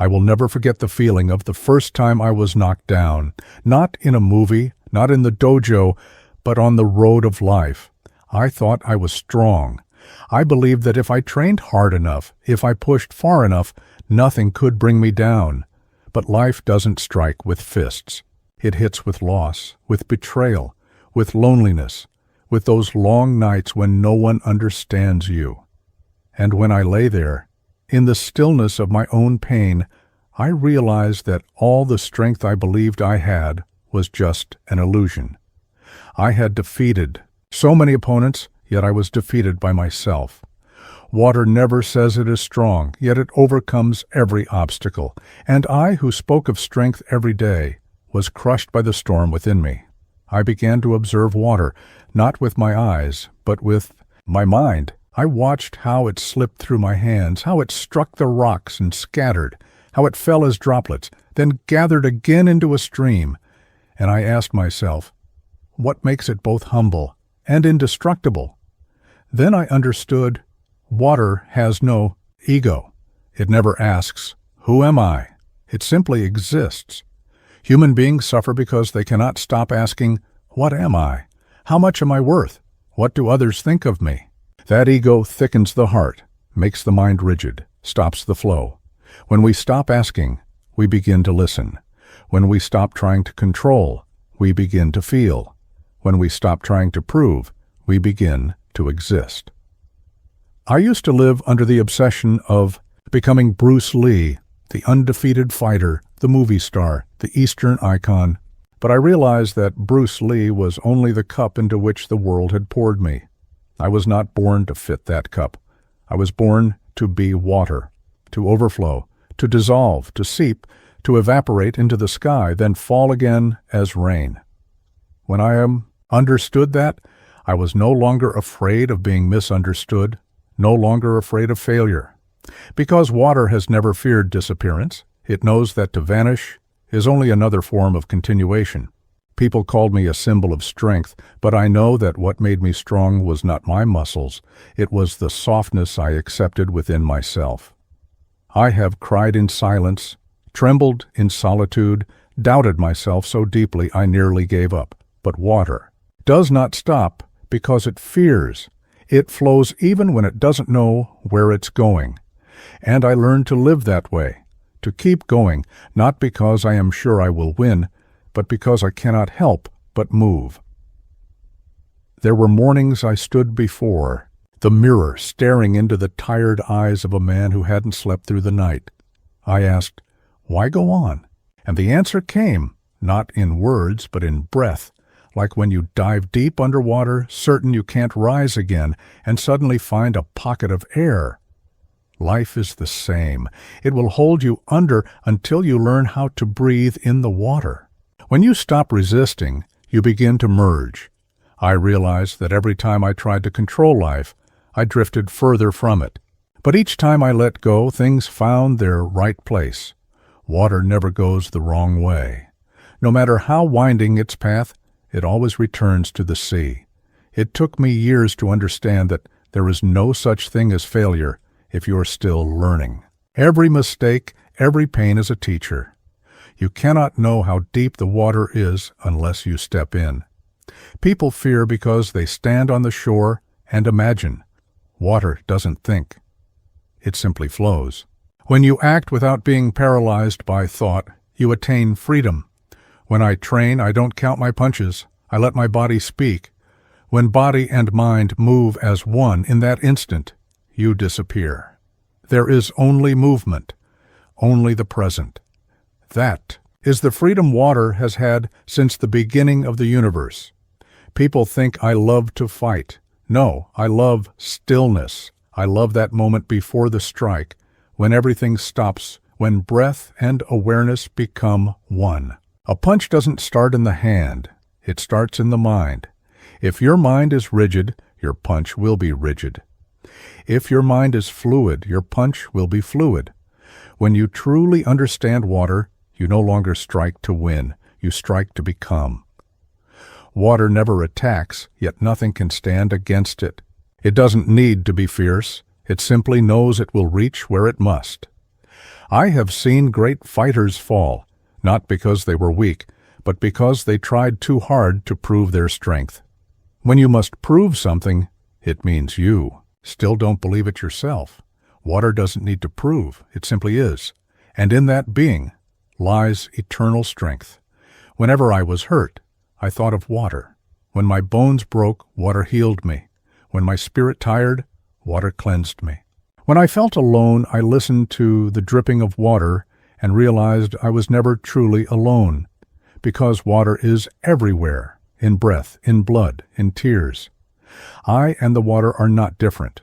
I will never forget the feeling of the first time I was knocked down, not in a movie, not in the dojo, but on the road of life. I thought I was strong. I believed that if I trained hard enough, if I pushed far enough, nothing could bring me down. But life doesn't strike with fists. It hits with loss, with betrayal, with loneliness, with those long nights when no one understands you. And when I lay there, in the stillness of my own pain, I realized that all the strength I believed I had was just an illusion. I had defeated so many opponents, yet I was defeated by myself. Water never says it is strong, yet it overcomes every obstacle. And I, who spoke of strength every day, was crushed by the storm within me. I began to observe water, not with my eyes, but with my mind. I watched how it slipped through my hands, how it struck the rocks and scattered, how it fell as droplets, then gathered again into a stream. And I asked myself, what makes it both humble and indestructible? Then I understood water has no ego. It never asks, who am I? It simply exists. Human beings suffer because they cannot stop asking, what am I? How much am I worth? What do others think of me? That ego thickens the heart, makes the mind rigid, stops the flow. When we stop asking, we begin to listen. When we stop trying to control, we begin to feel. When we stop trying to prove, we begin to exist. I used to live under the obsession of becoming Bruce Lee, the undefeated fighter, the movie star, the Eastern icon. But I realized that Bruce Lee was only the cup into which the world had poured me. I was not born to fit that cup. I was born to be water, to overflow, to dissolve, to seep, to evaporate into the sky, then fall again as rain. When I understood that, I was no longer afraid of being misunderstood, no longer afraid of failure. Because water has never feared disappearance, it knows that to vanish is only another form of continuation. People called me a symbol of strength, but I know that what made me strong was not my muscles. It was the softness I accepted within myself. I have cried in silence, trembled in solitude, doubted myself so deeply I nearly gave up. But water does not stop because it fears. It flows even when it doesn't know where it's going. And I learned to live that way, to keep going, not because I am sure I will win, but because I cannot help but move. There were mornings I stood before the mirror, staring into the tired eyes of a man who hadn't slept through the night. I asked, why go on? And the answer came, not in words, but in breath, like when you dive deep underwater, certain you can't rise again, and suddenly find a pocket of air. Life is the same. It will hold you under until you learn how to breathe in the water. When you stop resisting, you begin to merge. I realized that every time I tried to control life, I drifted further from it. But each time I let go, things found their right place. Water never goes the wrong way. No matter how winding its path, it always returns to the sea. It took me years to understand that there is no such thing as failure if you are still learning. Every mistake, every pain is a teacher. You cannot know how deep the water is unless you step in. People fear because they stand on the shore and imagine. Water doesn't think. It simply flows. When you act without being paralyzed by thought, you attain freedom. When I train, I don't count my punches. I let my body speak. When body and mind move as one, in that instant, you disappear. There is only movement, only the present. That is the freedom water has had since the beginning of the universe. People think I love to fight. No, I love stillness. I love that moment before the strike, when everything stops, when breath and awareness become one. A punch doesn't start in the hand. It starts in the mind. If your mind is rigid, your punch will be rigid. If your mind is fluid, your punch will be fluid. When you truly understand water, you no longer strike to win. You strike to become. Water never attacks, yet nothing can stand against it. It doesn't need to be fierce. It simply knows it will reach where it must. I have seen great fighters fall, not because they were weak, but because they tried too hard to prove their strength. When you must prove something, it means you still don't believe it yourself. Water doesn't need to prove, it simply is. And in that being lies eternal strength. Whenever I was hurt, I thought of water. When my bones broke, water healed me. When my spirit tired, water cleansed me. When I felt alone, I listened to the dripping of water and realized I was never truly alone, because water is everywhere, in breath, in blood, in tears. I and the water are not different.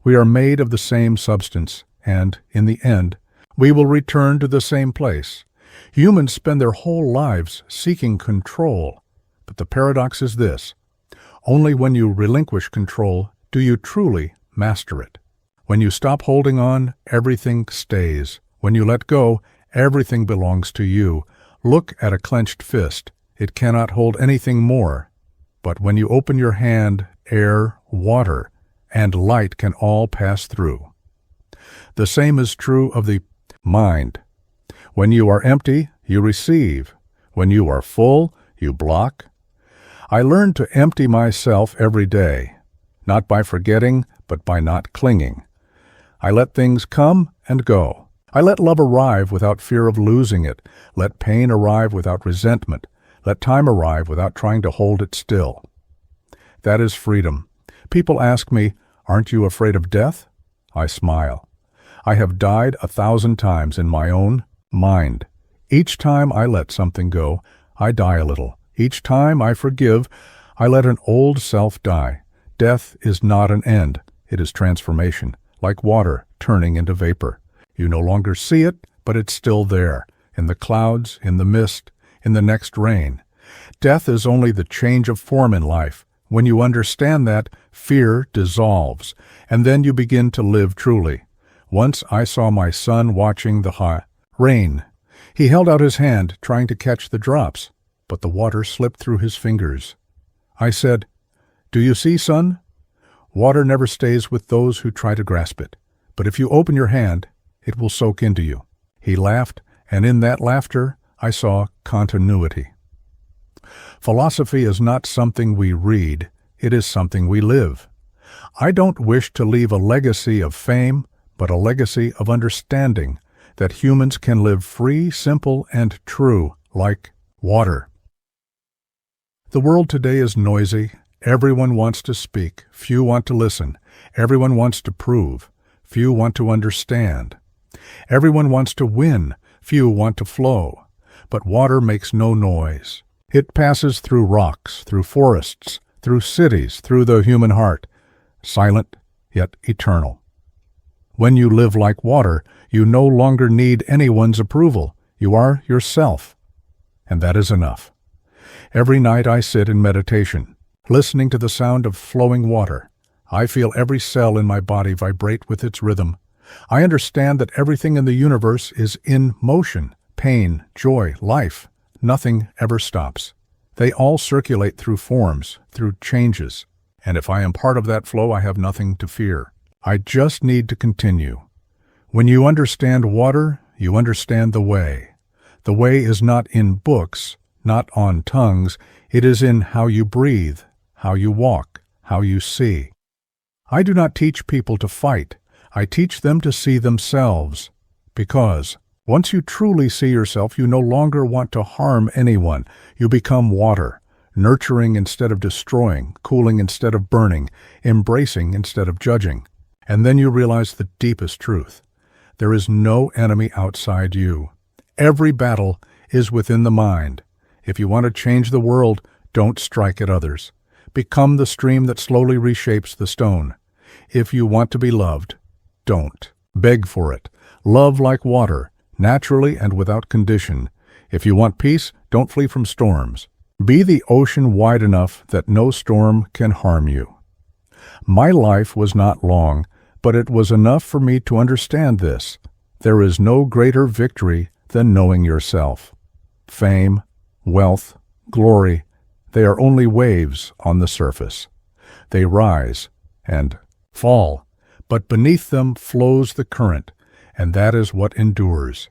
We are made of the same substance, and, in the end, we will return to the same place. Humans spend their whole lives seeking control, but the paradox is this: only when you relinquish control do you truly master it. When you stop holding on, everything stays. When you let go, everything belongs to you. Look at a clenched fist. It cannot hold anything more. But when you open your hand, air, water, and light can all pass through. The same is true of the mind. When you are empty, you receive. When you are full, you block. I learn to empty myself every day, not by forgetting, but by not clinging. I let things come and go. I let love arrive without fear of losing it. Let pain arrive without resentment. Let time arrive without trying to hold it still. That is freedom. People ask me, "Aren't you afraid of death?" I smile. I have died 1,000 times in my own mind. Each time I let something go, I die a little. Each time I forgive, I let an old self die. Death is not an end. It is transformation, like water turning into vapor. You no longer see it, but it's still there, in the clouds, in the mist, in the next rain. Death is only the change of form in life. When you understand that, fear dissolves, and then you begin to live truly. Once I saw my son watching the rain. He held out his hand, trying to catch the drops, but the water slipped through his fingers. I said, "Do you see, son? Water never stays with those who try to grasp it, but if you open your hand, it will soak into you." He laughed, and in that laughter, I saw continuity. Philosophy is not something we read, it is something we live. I don't wish to leave a legacy of fame, but a legacy of understanding that humans can live free, simple, and true, like water. The world today is noisy. Everyone wants to speak. Few want to listen. Everyone wants to prove. Few want to understand. Everyone wants to win. Few want to flow. But water makes no noise. It passes through rocks, through forests, through cities, through the human heart, silent yet eternal. When you live like water, you no longer need anyone's approval. You are yourself, and that is enough. Every night I sit in meditation, listening to the sound of flowing water. I feel every cell in my body vibrate with its rhythm. I understand that everything in the universe is in motion. Pain, joy, life. Nothing ever stops. They all circulate through forms, through changes. And if I am part of that flow, I have nothing to fear. I just need to continue. When you understand water, you understand the way. The way is not in books, not on tongues. It is in how you breathe, how you walk, how you see. I do not teach people to fight. I teach them to see themselves. Because once you truly see yourself, you no longer want to harm anyone. You become water, nurturing instead of destroying, cooling instead of burning, embracing instead of judging. And then you realize the deepest truth. There is no enemy outside you. Every battle is within the mind. If you want to change the world, don't strike at others. Become the stream that slowly reshapes the stone. If you want to be loved, don't. Beg for it. Love like water, naturally and without condition. If you want peace, don't flee from storms. Be the ocean wide enough that no storm can harm you. My life was not long, but it was enough for me to understand this. There is no greater victory than knowing yourself. Fame, wealth, glory, they are only waves on the surface. They rise and fall, but beneath them flows the current, and that is what endures.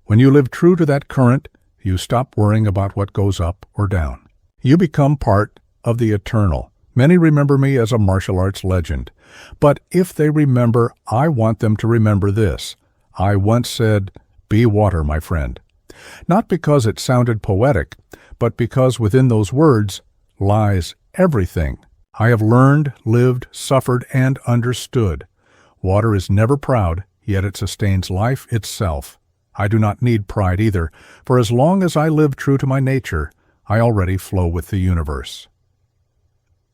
When you live true to that current, you stop worrying about what goes up or down. You become part of the eternal. Many remember me as a martial arts legend, but if they remember, I want them to remember this. I once said, "Be water, my friend." Not because it sounded poetic, but because within those words lies everything I have learned, lived, suffered, and understood. Water is never proud, yet it sustains life itself. I do not need pride either, for as long as I live true to my nature, I already flow with the universe.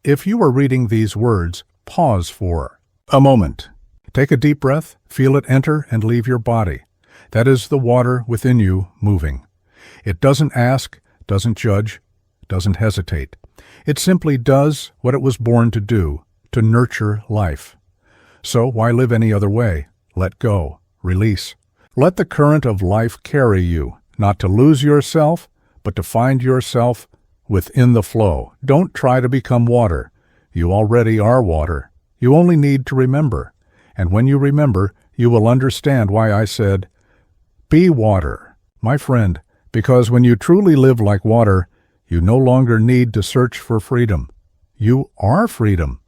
If you are reading these words, pause for a moment. Take a deep breath, feel it enter and leave your body. That is the water within you moving. It doesn't ask, doesn't judge, doesn't hesitate. It simply does what it was born to do, to nurture life. So why live any other way? Let go, release. Let the current of life carry you, not to lose yourself, but to find yourself within the flow. Don't try to become water. You already are water. You only need to remember. And when you remember, you will understand why I said, "Be water, my friend," because when you truly live like water, you no longer need to search for freedom. You are freedom.